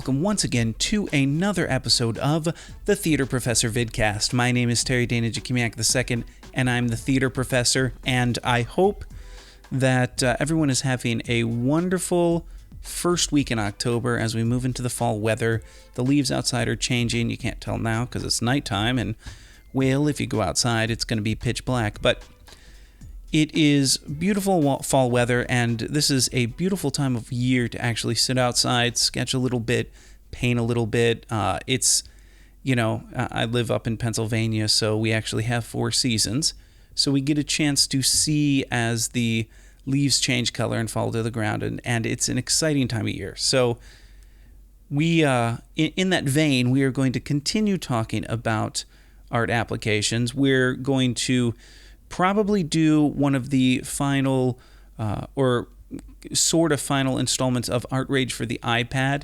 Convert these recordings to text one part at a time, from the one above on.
welcome once again to another episode of the Theater Professor Vidcast. My name is Terry Dana Jakimiak II, and I'm the Theater Professor, and I hope that everyone is having a wonderful first week in October as we move into the fall weather. The leaves outside are changing. You can't tell now because it's nighttime, and well, if you go outside, it's going to be pitch black, but it is beautiful fall weather, and this is a beautiful time of year to actually sit outside, sketch a little bit, paint a little bit. I live up in Pennsylvania, so we actually have 4 seasons. So we get a chance to see as the leaves change color and fall to the ground, and it's an exciting time of year. So we, in that vein, we are going to continue talking about art applications. We're going to probably do one of the final or sort of final installments of Artrage for the iPad.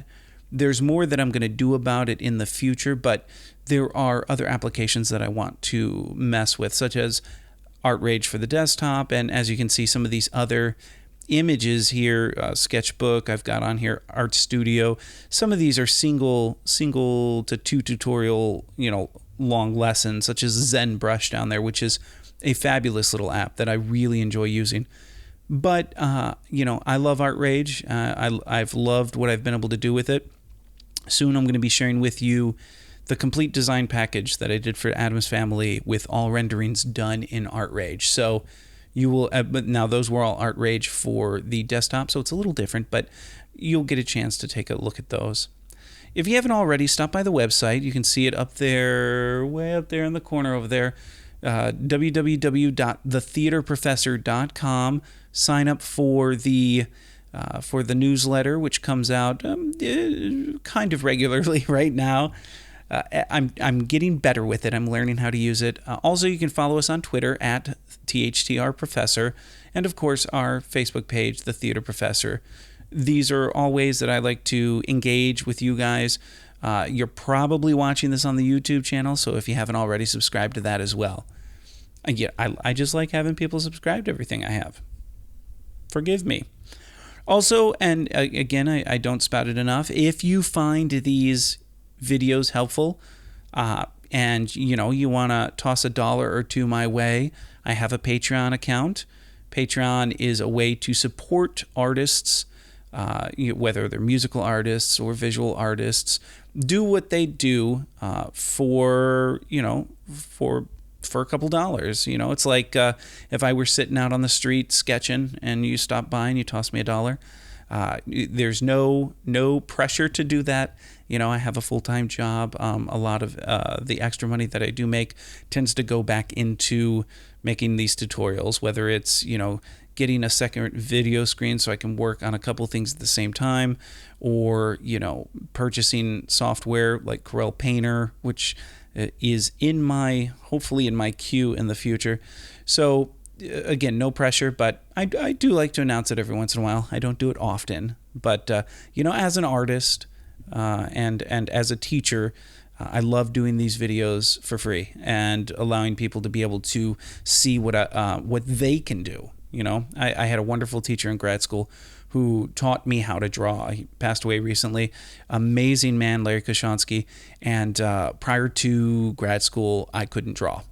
There's more that I'm going to do about it in the future, but there are other applications that I want to mess with, such as Artrage for the desktop, and as you can see, some of these other images here, Sketchbook, I've got on here, Art Studio. Some of these are single to 2 tutorial, long lessons, such as ZenBrush down there, which is a fabulous little app that I really enjoy using. But, I love Artrage. I've loved what I've been able to do with it. Soon I'm going to be sharing with you the complete design package that I did for Adam's Family with all renderings done in Artrage. So you will, but now those were all Artrage for the desktop, so it's a little different, but you'll get a chance to take a look at those. If you haven't already, stop by the website. You can see it up there, way up there in the corner over there. www.thetheaterprofessor.com. Sign up for the newsletter, which comes out kind of regularly right now. I'm getting better with it. I'm learning how to use it. Also, you can follow us on Twitter at THTRProfessor, and of course our Facebook page, The Theater Professor. These are all ways that I like to engage with you guys. You're probably watching this on the YouTube channel, so if you haven't already, subscribe to that as well. I just like having people subscribe to everything I have. Forgive me. Also, and again, I don't spout it enough, if you find these videos helpful and you want to toss $1 or $2 my way, I have a Patreon account. Patreon is a way to support artists, whether they're musical artists or visual artists, do what they do for a couple dollars. It's like if I were sitting out on the street sketching and you stop by and you toss me $1. There's no pressure to do that. I have a full-time job. A lot of the extra money that I do make tends to go back into making these tutorials, whether it's, getting a second video screen so I can work on a couple things at the same time, or, purchasing software like Corel Painter, which is hopefully in my queue in the future. So again, no pressure, but I do like to announce it every once in a while. I don't do it often, but as an artist and as a teacher, I love doing these videos for free and allowing people to be able to see what they can do. I had a wonderful teacher in grad school who taught me how to draw. He passed away recently. Amazing man, Larry Koshansky. And prior to grad school, I couldn't draw.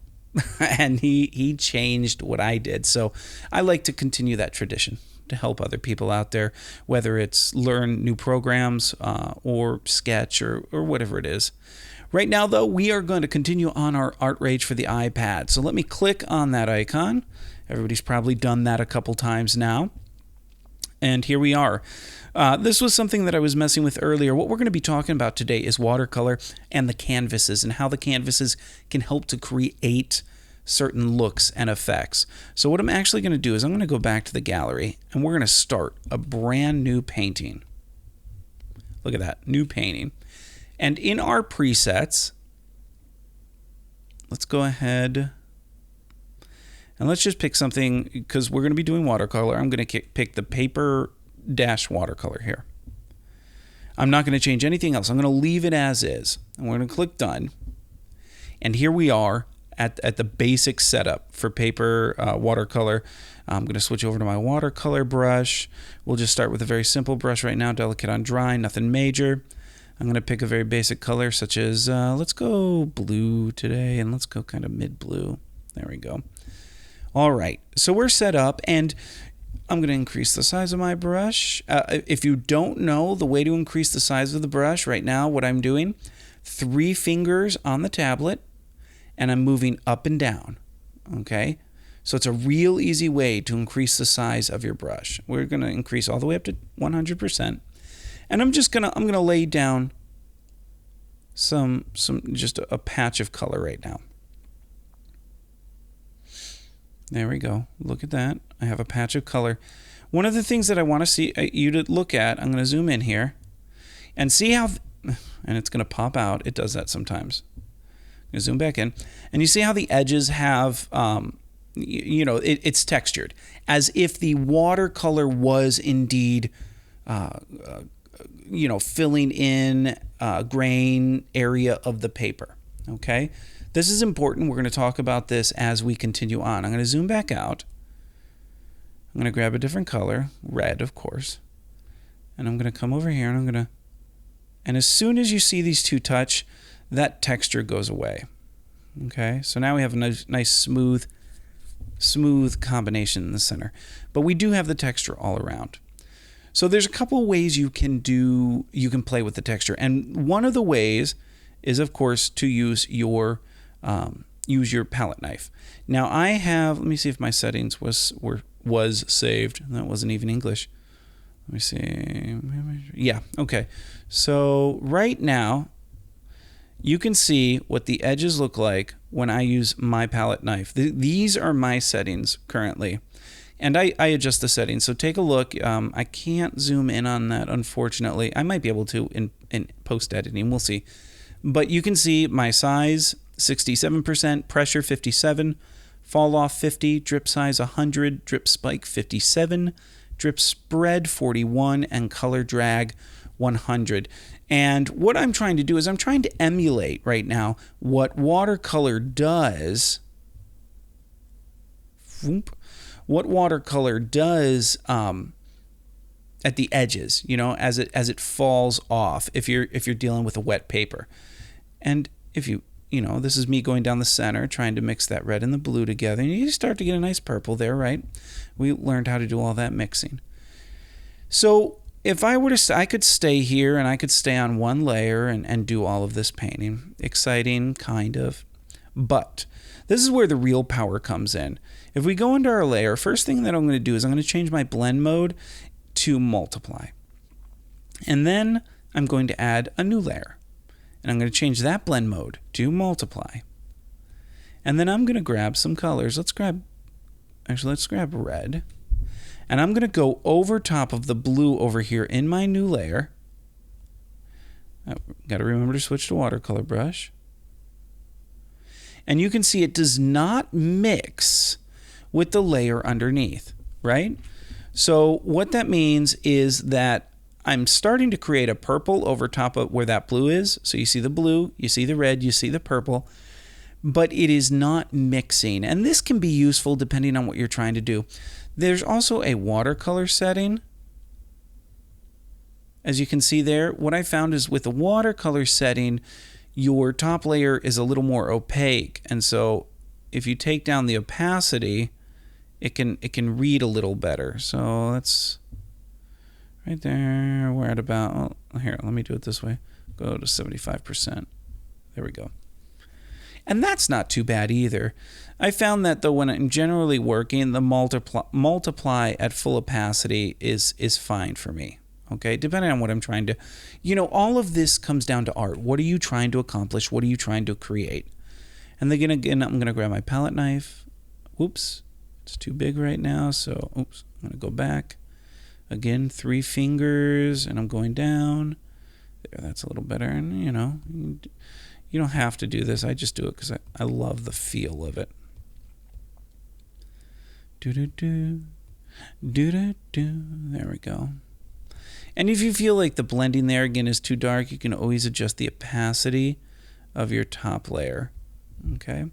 And he changed what I did. So I like to continue that tradition to help other people out there, whether it's learn new programs or sketch or whatever it is. Right now, though, we are going to continue on our Artrage for the iPad. So let me click on that icon. Everybody's probably done that a couple times now. And here we are. This was something that I was messing with earlier. What we're going to be talking about today is watercolor and the canvases and how the canvases can help to create certain looks and effects. So what I'm actually going to do is I'm going to go back to the gallery and we're going to start a brand new painting. Look at that, new painting. And in our presets, let's go ahead and let's just pick something, because we're going to be doing watercolor. I'm going to pick the paper dash watercolor here. I'm not going to change anything else. I'm going to leave it as is. And we're going to click done. And here we are at the basic setup for paper watercolor. I'm going to switch over to my watercolor brush. We'll just start with a very simple brush right now, delicate on dry, nothing major. I'm going to pick a very basic color such as, let's go blue today, and let's go kind of mid-blue. There we go. All right, so we're set up, and I'm going to increase the size of my brush. If you don't know the way to increase the size of the brush, right now what I'm doing, 3 fingers on the tablet, and I'm moving up and down, okay? So it's a real easy way to increase the size of your brush. We're going to increase all the way up to 100%. And I'm going to lay down just a patch of color right now. There we go. Look at that. I have a patch of color. One of the things that I want to see you to look at, I'm going to zoom in here and see how, and it's going to pop out. It does that sometimes. I'm going to zoom back in, and you see how the edges have, it's textured, as if the watercolor was indeed, filling in grain area of the paper. Okay. This is important. We're going to talk about this as we continue on. I'm going to zoom back out. I'm going to grab a different color, red, of course. And I'm going to come over here, and and as soon as you see these two touch, that texture goes away. Okay, so now we have a nice smooth combination in the center. But we do have the texture all around. So there's a couple of ways you can play with the texture. And one of the ways is, of course, to use your palette knife. Now I have, let me see if my settings was saved. That wasn't even English. Let me see. Yeah, okay. So right now, you can see what the edges look like when I use my palette knife. These are my settings currently. And I adjust the settings. So take a look. I can't zoom in on that, unfortunately. I might be able to in post-editing. We'll see. But you can see my size, 67%, pressure 57, fall off 50, drip size 100, drip spike 57, drip spread 41, and color drag 100. And what I'm trying to do is I'm trying to emulate right now what Watercolor does. What Watercolor does at the edges, as it falls off if you're dealing with a wet paper. And if this is me going down the center, trying to mix that red and the blue together, and you start to get a nice purple there, right? We learned how to do all that mixing. So if I were to, I could stay here and I could stay on one layer and do all of this painting. Exciting, kind of. But this is where the real power comes in. If we go into our layer, first thing that I'm going to do is I'm going to change my blend mode to multiply. And then I'm going to add a new layer. And I'm going to change that blend mode to multiply. And then I'm going to grab some colors. Let's grab red. And I'm going to go over top of the blue over here in my new layer. Got to remember to switch to watercolor brush. And you can see it does not mix with the layer underneath, right? So what that means is that I'm starting to create a purple over top of where that blue is. So you see the blue, you see the red, you see the purple, but it is not mixing. And this can be useful depending on what you're trying to do. There's also a watercolor setting. As you can see there, what I found is with the watercolor setting, your top layer is a little more opaque. And so if you take down the opacity, it can read a little better. So that's right there. We're at about, here, let me do it this way. Go to 75%. There we go. And that's not too bad either. I found that though when I'm generally working, the multiply at full opacity is fine for me. Okay, depending on what I'm trying to, all of this comes down to art. What are you trying to accomplish? What are you trying to create? And then again, I'm going to grab my palette knife. Oops, it's too big right now. So, oops, I'm going to go back. Again, 3 fingers, and I'm going down. There, that's a little better. And, you don't have to do this. I just do it because I love the feel of it. Do-do-do. Do-do-do. There we go. And if you feel like the blending there, again, is too dark, you can always adjust the opacity of your top layer. Okay.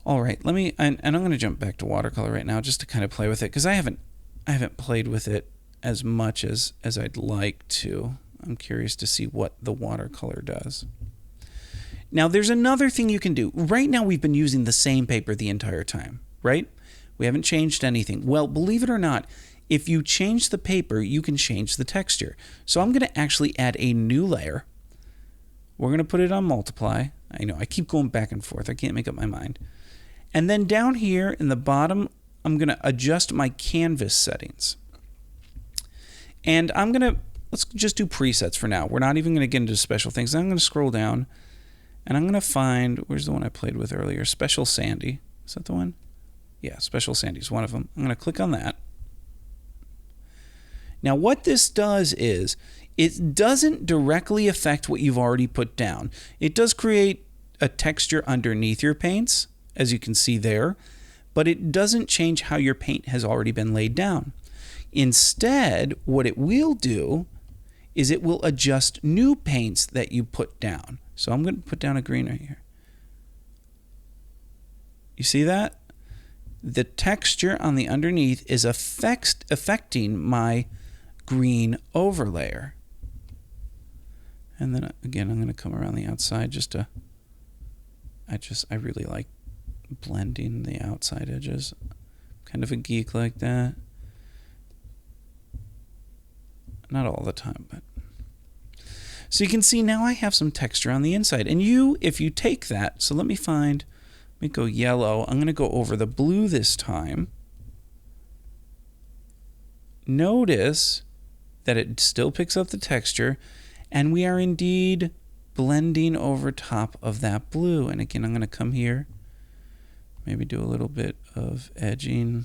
All right. And I'm going to jump back to watercolor right now just to kind of play with it because I haven't played with it as much as I'd like to. I'm curious to see what the watercolor does. Now, there's another thing you can do. Right now, we've been using the same paper the entire time, right? We haven't changed anything. Well, believe it or not, if you change the paper, you can change the texture. So I'm going to actually add a new layer. We're going to put it on multiply. I know, I keep going back and forth. I can't make up my mind. And then down here in the bottom, I'm going to adjust my canvas settings. And let's just do presets for now. We're not even going to get into special things. I'm going to scroll down. And I'm going to find, where's the one I played with earlier? Special Sandy. Is that the one? Yeah, Special Sandy is one of them. I'm going to click on that. Now, what this does is, it doesn't directly affect what you've already put down. It does create a texture underneath your paints, as you can see there, but it doesn't change how your paint has already been laid down. Instead, what it will do is it will adjust new paints that you put down. So I'm going to put down a green right here. You see that? The texture on the underneath is affecting my green overlayer. And then again, I'm going to come around the outside I really like blending the outside edges. Kind of a geek like that. Not all the time, but. So you can see now I have some texture on the inside. And if you take that, so let me go yellow. I'm going to go over the blue this time. Notice that it still picks up the texture, and we are indeed blending over top of that blue. And again, I'm going to come here, maybe do a little bit of edging.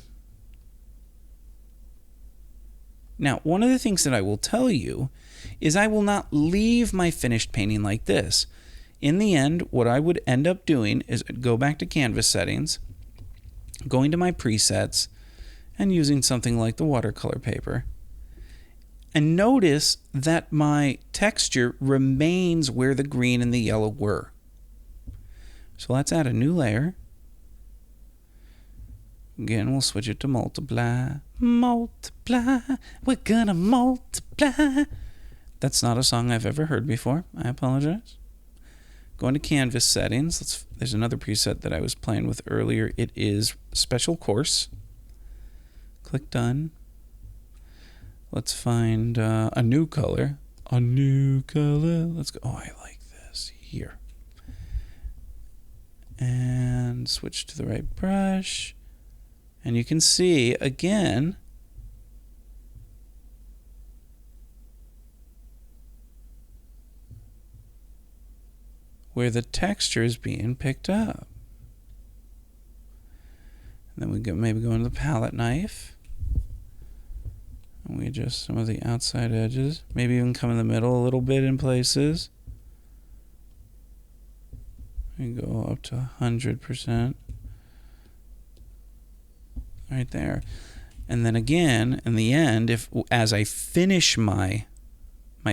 Now, one of the things that I will tell you is I will not leave my finished painting like this. In the end, what I would end up doing is go back to canvas settings, going to my presets, and using something like the watercolor paper. And notice that my texture remains where the green and the yellow were. So let's add a new layer. Again, we'll switch it to multiply. Multiply, we're gonna multiply. That's not a song I've ever heard before. I apologize. Going to canvas settings. There's another preset that I was playing with earlier. It is Special Course. Click Done. Let's find a new color. A new color. Let's go. Oh, I like this. Here. And switch to the right brush. And you can see, again, where the texture is being picked up. And then we maybe go into the palette knife. And we adjust some of the outside edges. Maybe even come in the middle a little bit in places. And go up to 100%. Right there. And then again, in the end, as I finish my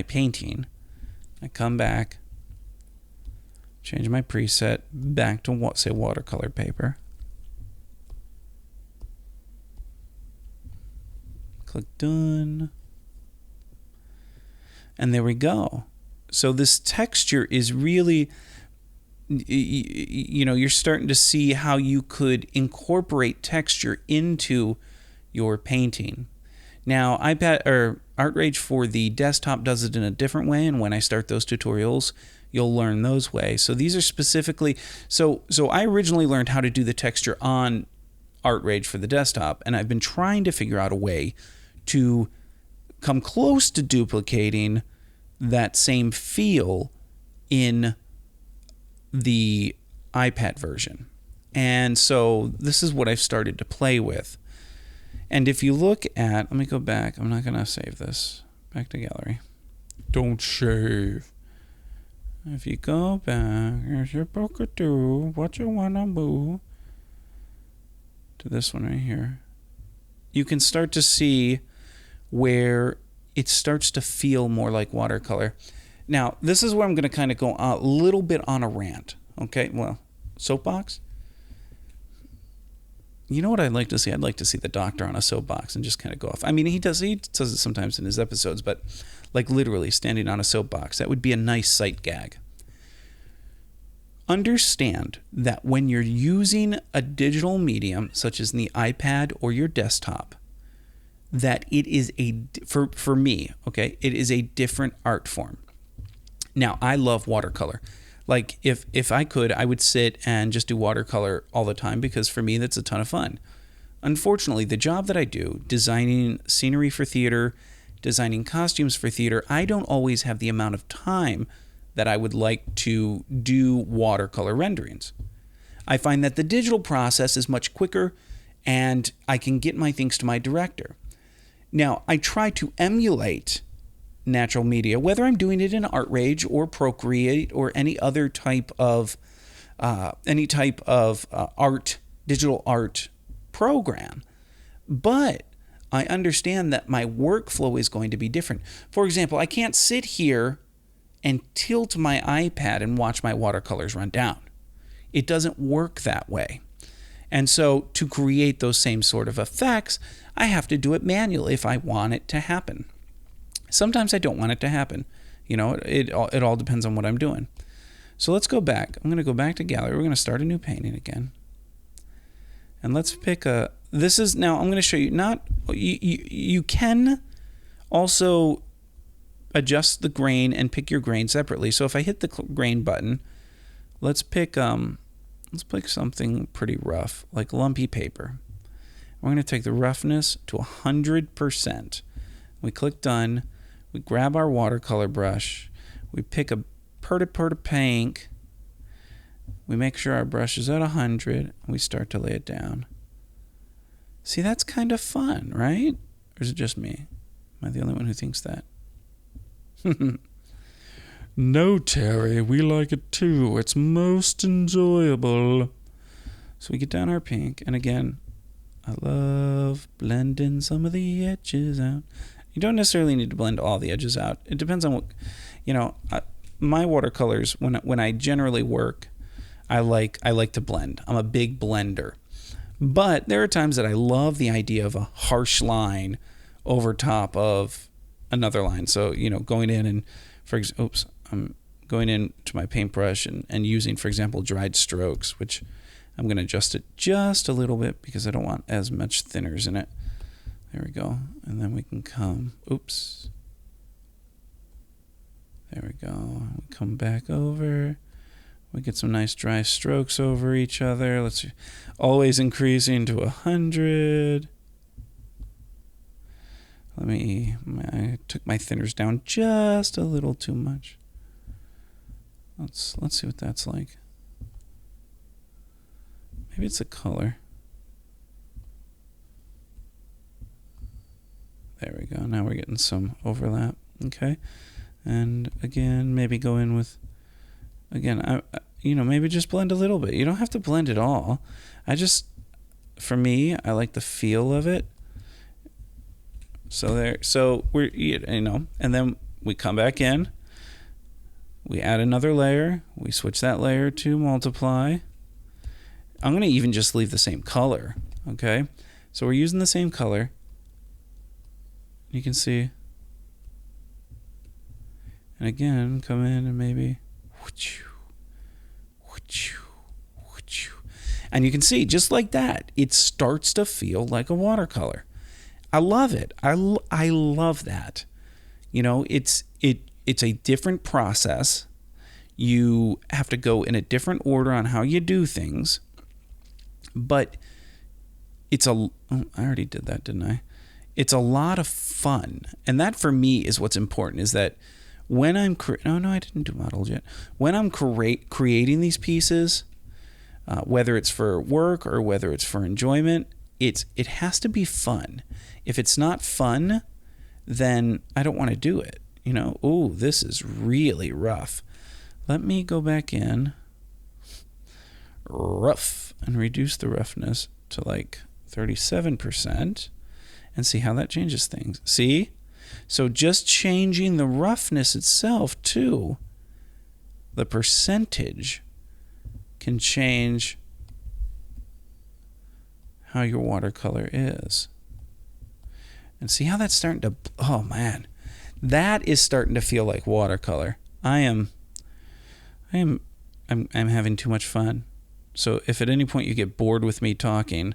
painting, I come back, change my preset back to say watercolor paper. Click Done. And there we go. So this texture is really, you're starting to see how you could incorporate texture into your painting. Now, Artrage for the desktop does it in a different way, and when I start those tutorials, you'll learn those ways. So these are specifically, so I originally learned how to do the texture on Artrage for the desktop, and I've been trying to figure out a way to come close to duplicating that same feel in the iPad version. And so this is what I've started to play with. And if you look at, let me go back. I'm not going to save this. Back to gallery. Don't save. If you go back, here's your Book-a-Doo. What you wanna move to this one right here. You can start to see where it starts to feel more like watercolor. Now, this is where I'm going to kind of go a little bit on a rant. Okay, well, soapbox. You know what I'd like to see? I'd like to see the Doctor on a soapbox and just kind of go off. I mean, he does it sometimes in his episodes, but like literally standing on a soapbox. That would be a nice sight gag. Understand that when you're using a digital medium, such as the iPad or your desktop, that it is for me, okay, it is a different art form. Now, I love watercolor. Like, if I could, I would sit and just do watercolor all the time because for me, that's a ton of fun. Unfortunately, the job that I do, designing scenery for theater, designing costumes for theater, I don't always have the amount of time that I would like to do watercolor renderings. I find that the digital process is much quicker and I can get my things to my director. Now, I try to emulate natural media, whether I'm doing it in Artrage or Procreate or any other type of art, digital art program. But I understand that my workflow is going to be different. For example, I can't sit here and tilt my iPad and watch my watercolors run down. It doesn't work that way. And so to create those same sort of effects, I have to do it manually if I want it to happen. Sometimes I don't want it to happen. You know, it all depends on what I'm doing. So let's go back. I'm going to go back to gallery. We're going to start a new painting again. And let's pick now I'm going to show you, you can also adjust the grain and pick your grain separately. So if I hit the grain button, let's pick something pretty rough, like lumpy paper. We're going to take the roughness to 100%. We click done. We grab our watercolor brush. We pick a Purta pink. We make sure our brush is at 100. And we start to lay it down. See, that's kind of fun, right? Or is it just me? Am I the only one who thinks that? No, Terry, we like it too. It's most enjoyable. So we get down our pink, and again, I love blending some of the edges out. You don't necessarily need to blend all the edges out. It depends on what, my watercolors, when I generally work, I like to blend. I'm a big blender. But there are times that I love the idea of a harsh line over top of another line. So, going in and, I'm going into my paintbrush and using, for example, dried strokes, which I'm going to adjust it just a little bit because I don't want as much thinners in it. There we go. And then we can there we go. We come back over. We get some nice dry strokes over each other. Let's see. Always increasing to 100. I took my thinners down just a little too much. Let's see what that's like. Maybe it's a color. There we go. Now we're getting some overlap. Okay. And again, maybe go in with, maybe just blend a little bit. You don't have to blend it all. For me, I like the feel of it. So we're, and then we come back in. We add another layer. We switch that layer to multiply. I'm going to even just leave the same color. Okay. So we're using the same color. You can see. And again, come in and maybe. And you can see, just like that, it starts to feel like a watercolor. I love it. I love that. It's a different process. You have to go in a different order on how you do things. But I already did that, didn't I? It's a lot of fun. And that for me is what's important, is that when I'm I didn't do models yet. When I'm creating these pieces, whether it's for work or whether it's for enjoyment, it has to be fun. If it's not fun, then I don't want to do it. Oh, this is really rough. Let me go back in, rough, and reduce the roughness to like 37% and see how that changes things. See? So just changing the roughness itself too, the percentage can change how your watercolor is. And see how that's starting to, oh man, that is starting to feel like watercolor. I'm having too much fun. So if at any point you get bored with me talking,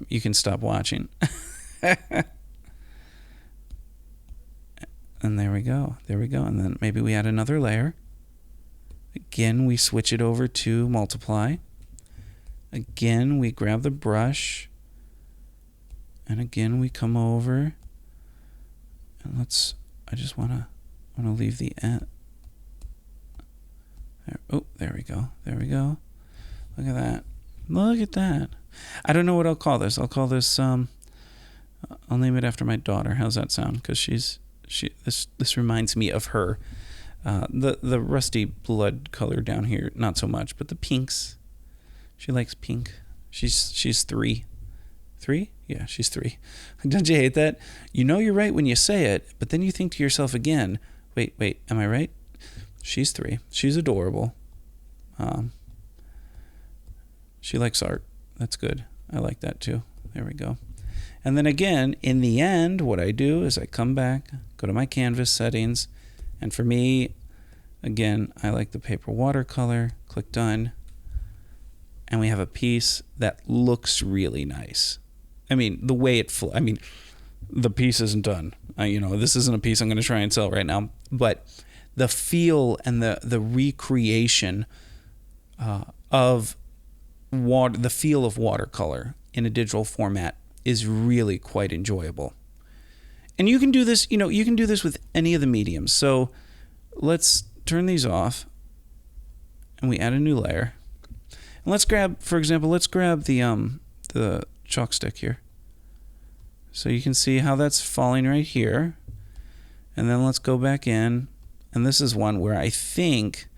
you can stop watching. And there we go. There we go. And then maybe we add another layer. Again, we switch it over to multiply. Again, we grab the brush. And again, we come over. And I just want to leave the end. There, oh, there we go. There we go. Look at that. Look at that. I don't know what I'll call this. I'll call this, I'll name it after my daughter. How's that sound? Because this reminds me of her. The rusty blood color down here, not so much, but the pinks. She likes pink. She's 3. 3? Yeah, she's 3. Don't you hate that? You know you're right when you say it, but then you think to yourself again, wait, am I right? She's 3. She's adorable. She likes art. That's good. I like that too. There we go. And then again, in the end, what I do is I come back, go to my canvas settings, and for me, again, I like the paper watercolor, click done, and we have a piece that looks really nice. I mean, the way it the piece isn't done. This isn't a piece I'm going to try and sell right now, but the feel and the recreation of the feel of watercolor in a digital format is really quite enjoyable. And you can do this, you can do this with any of the mediums. So let's turn these off and we add a new layer. And let's grab, for example, the chalk stick here. So you can see how that's falling right here. And then let's go back in. And this is one where I think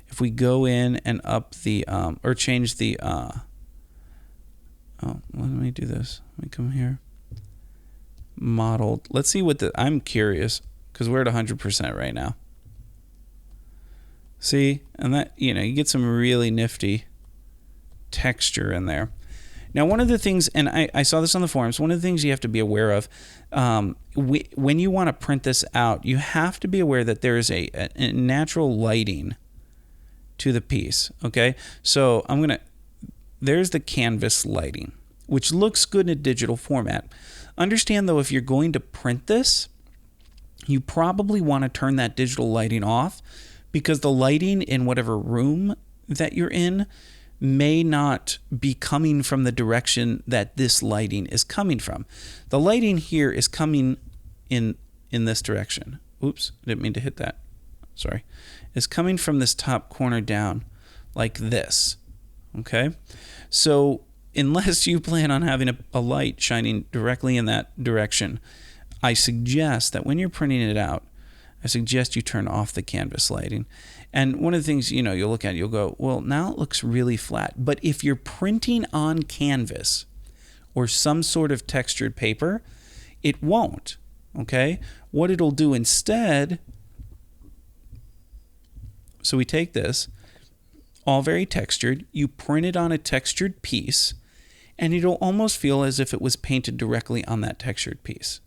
if we go in and up the, or change the, let me do this. Let me come here. Modeled. Let's see I'm curious because we're at 100% right now. See, and that, you get some really nifty texture in there. Now, one of the things, and I saw this on the forums, one of the things you have to be aware of, when you want to print this out, you have to be aware that there is a natural lighting to the piece, okay? So there's the canvas lighting, which looks good in a digital format. Understand, though, if you're going to print this, you probably want to turn that digital lighting off because the lighting in whatever room that you're in may not be coming from the direction that this lighting is coming from. The lighting here is coming in this direction. Oops, I didn't mean to hit that. Sorry. It's coming from this top corner down like this. Okay? So unless you plan on having a light shining directly in that direction, I suggest that when you're printing it out, I suggest you turn off the canvas lighting. And one of the things, you'll look at, you'll go, well, now it looks really flat. But if you're printing on canvas or some sort of textured paper, it won't, okay? What it'll do instead, so we take this, all very textured, you print it on a textured piece, and it'll almost feel as if it was painted directly on that textured piece,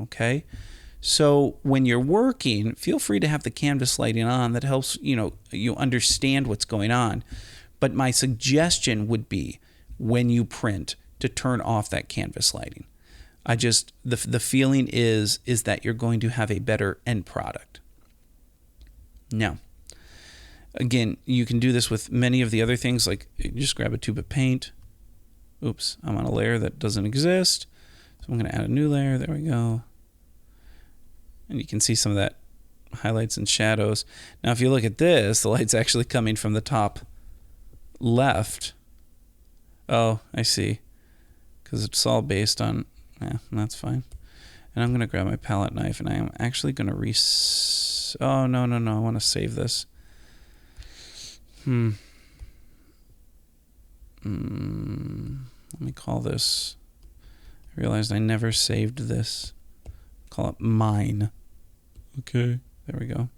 okay? So when you're working, feel free to have the canvas lighting on. That helps, you understand what's going on. But my suggestion would be when you print to turn off that canvas lighting. The feeling is that you're going to have a better end product. Now, again, you can do this with many of the other things, like you just grab a tube of paint. Oops, I'm on a layer that doesn't exist. So I'm going to add a new layer. There we go. And you can see some of that highlights and shadows. Now, if you look at this, the light's actually coming from the top left. Oh, I see. Because it's all based on, that's fine. And I'm going to grab my palette knife, and I am actually going to oh, no. I want to save this. Let me call this. I realized I never saved this. Call it mine. Okay, there we go.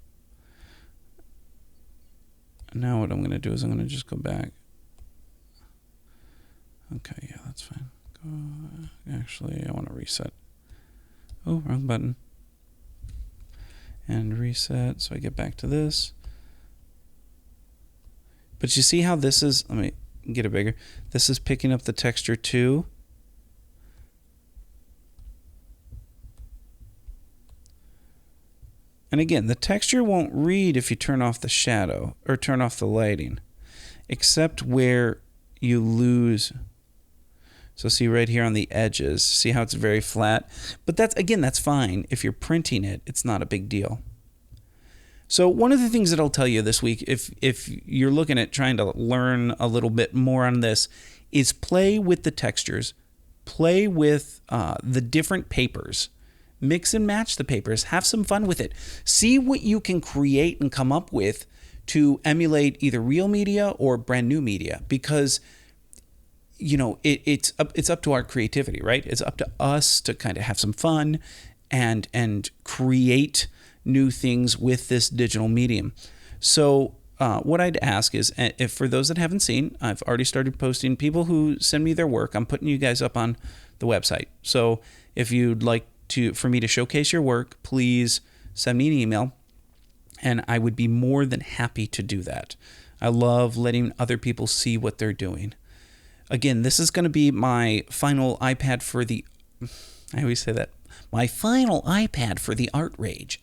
And now what I'm going to do is I'm going to just go back. Okay, yeah, that's fine. Actually, I want to reset. Oh, wrong button. And reset, so I get back to this. But you see how this is, let me get it bigger. This is picking up the texture too. And again, the texture won't read if you turn off the shadow or turn off the lighting, except where you lose. So see right here on the edges, see how it's very flat? But that's fine. If you're printing it, it's not a big deal. So one of the things that I'll tell you this week, if you're looking at trying to learn a little bit more on this, is play with the textures. Play with the different papers. Mix and match the papers. Have some fun with it. See what you can create and come up with to emulate either real media or brand new media, because it's up to our creativity, right? It's up to us to kind of have some fun and create new things with this digital medium. So what I'd ask is, if for those that haven't seen, I've already started posting. People who send me their work, I'm putting you guys up on the website. So if you'd like for me to showcase your work, please send me an email, and I would be more than happy to do that. I love letting other people see what they're doing. Again, this is going to be my final iPad for the, I always say that, my final iPad for the Artrage.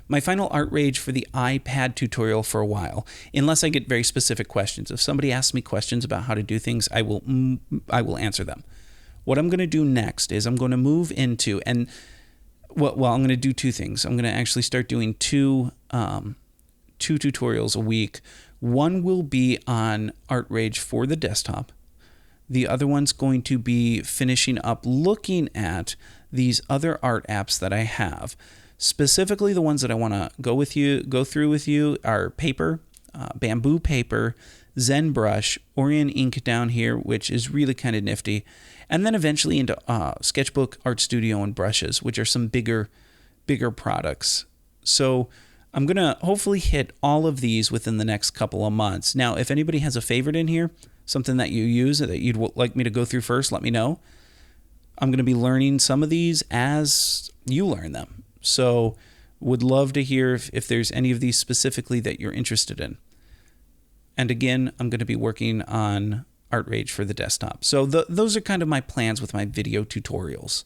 My final Artrage for the iPad tutorial for a while, unless I get very specific questions. If somebody asks me questions about how to do things, I will answer them. What I'm going to do next is I'm going to move into, I'm going to do two things. I'm going to actually start doing two tutorials a week. One will be on Artrage for the desktop. The other one's going to be finishing up looking at these other art apps that I have. Specifically, the ones that I want to go through with you are paper, bamboo paper, ZenBrush, Orion ink down here, which is really kind of nifty, and then eventually into Sketchbook, Art Studio, and brushes, which are some bigger products. So I'm going to hopefully hit all of these within the next couple of months. Now, if anybody has a favorite in here, something that you use that you'd like me to go through first, let me know. I'm going to be learning some of these as you learn them. So would love to hear if there's any of these specifically that you're interested in. And again, I'm going to be working on Artrage for the desktop. So those are kind of my plans with my video tutorials.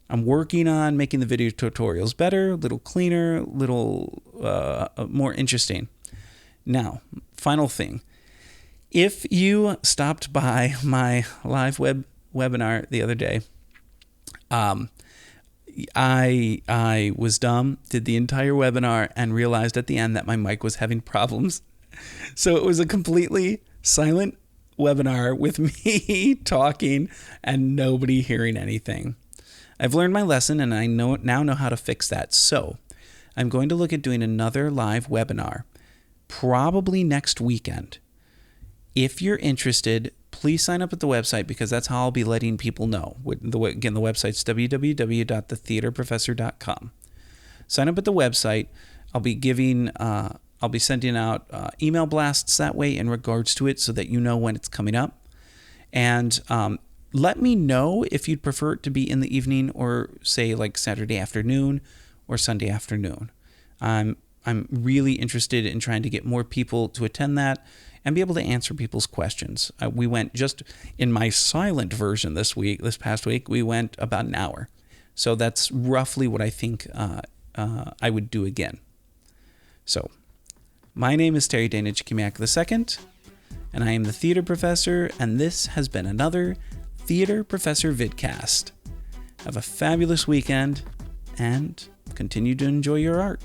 I'm working on making the video tutorials better, a little cleaner, a little more interesting. Now, final thing. If you stopped by my live webinar the other day, I was dumb, did the entire webinar, and realized at the end that my mic was having problems. So it was a completely silent webinar with me talking and nobody hearing anything. I've learned my lesson, and I now know how to fix that. So I'm going to look at doing another live webinar, probably next weekend. If you're interested, please sign up at the website, because that's how I'll be letting people know. Again, the website's www.thetheaterprofessor.com. Sign up at the website. I'll be sending out email blasts that way in regards to it, so that you know when it's coming up. And let me know if you'd prefer it to be in the evening, or say like Saturday afternoon or Sunday afternoon. I'm really interested in trying to get more people to attend that and be able to answer people's questions. We went just in my silent version this past week, we went about an hour. So that's roughly what I think I would do again. So my name is Terry Dana Chikimiak II, and I am the Theater Professor, and this has been another Theater Professor vidcast. Have a fabulous weekend, and continue to enjoy your art.